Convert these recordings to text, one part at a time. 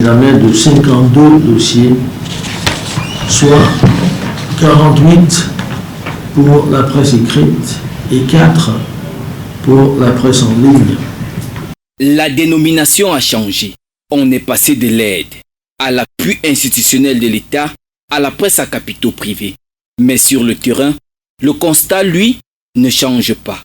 L'examen de 52 dossiers, soit 48 pour la presse écrite et 4 pour la presse en ligne. La dénomination a changé. On est passé de l'aide à l'appui institutionnel de l'État à la presse à capitaux privés. Mais sur le terrain, le constat, lui, ne change pas.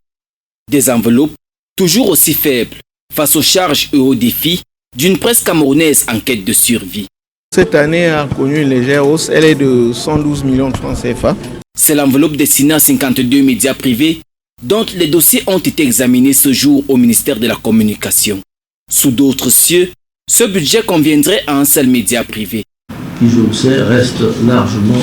Des enveloppes toujours aussi faibles face aux charges et aux défis d'une presse camerounaise en quête de survie. Cette année a connu une légère hausse, elle est de 112 millions de francs CFA. C'est l'enveloppe destinée à 52 médias privés dont les dossiers ont été examinés ce jour au ministère de la Communication. Sous d'autres cieux, ce budget conviendrait à un seul média privé. Qui, je le sais, reste largement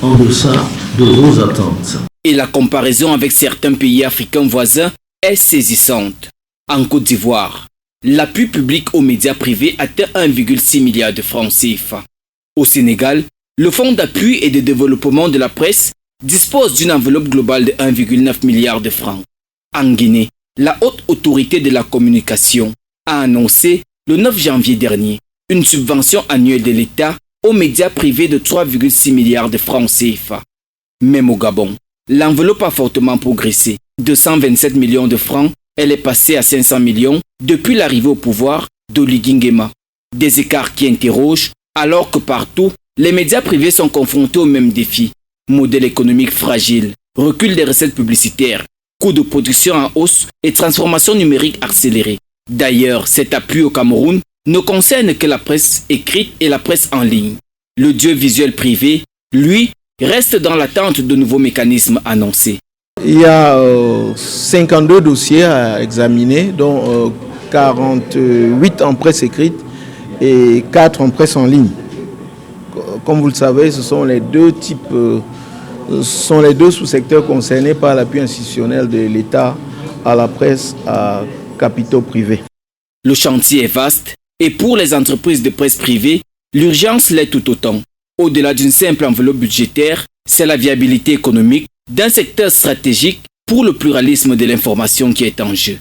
en deçà de vos attentes. Et la comparaison avec certains pays africains voisins est saisissante. En Côte d'Ivoire, l'appui public aux médias privés atteint 1,6 milliard de francs CFA. Au Sénégal, le Fonds d'appui et de développement de la presse dispose d'une enveloppe globale de 1,9 milliard de francs. En Guinée, la haute autorité de la communication a annoncé le 9 janvier dernier une subvention annuelle de l'État aux médias privés de 3,6 milliards de francs CFA. Même au Gabon, l'enveloppe a fortement progressé. De 127 millions de francs, elle est passée à 500 millions depuis l'arrivée au pouvoir d'Oligui Nguema. Des écarts qui interrogent, alors que partout, les médias privés sont confrontés aux mêmes défis. Modèle économique fragile, recul des recettes publicitaires, coûts de production en hausse et transformation numérique accélérée. D'ailleurs, cet appui au Cameroun ne concerne que la presse écrite et la presse en ligne. L'audiovisuel privé, lui, reste dans l'attente de nouveaux mécanismes annoncés. Il y a 52 dossiers à examiner, dont 48 en presse écrite et 4 en presse en ligne. Comme vous le savez, ce sont les deux sous-secteurs concernés par l'appui institutionnel de l'État à la presse à capitaux privés. Le chantier est vaste et pour les entreprises de presse privée, l'urgence l'est tout autant. Au-delà d'une simple enveloppe budgétaire, c'est la viabilité économique d'un secteur stratégique pour le pluralisme de l'information qui est en jeu.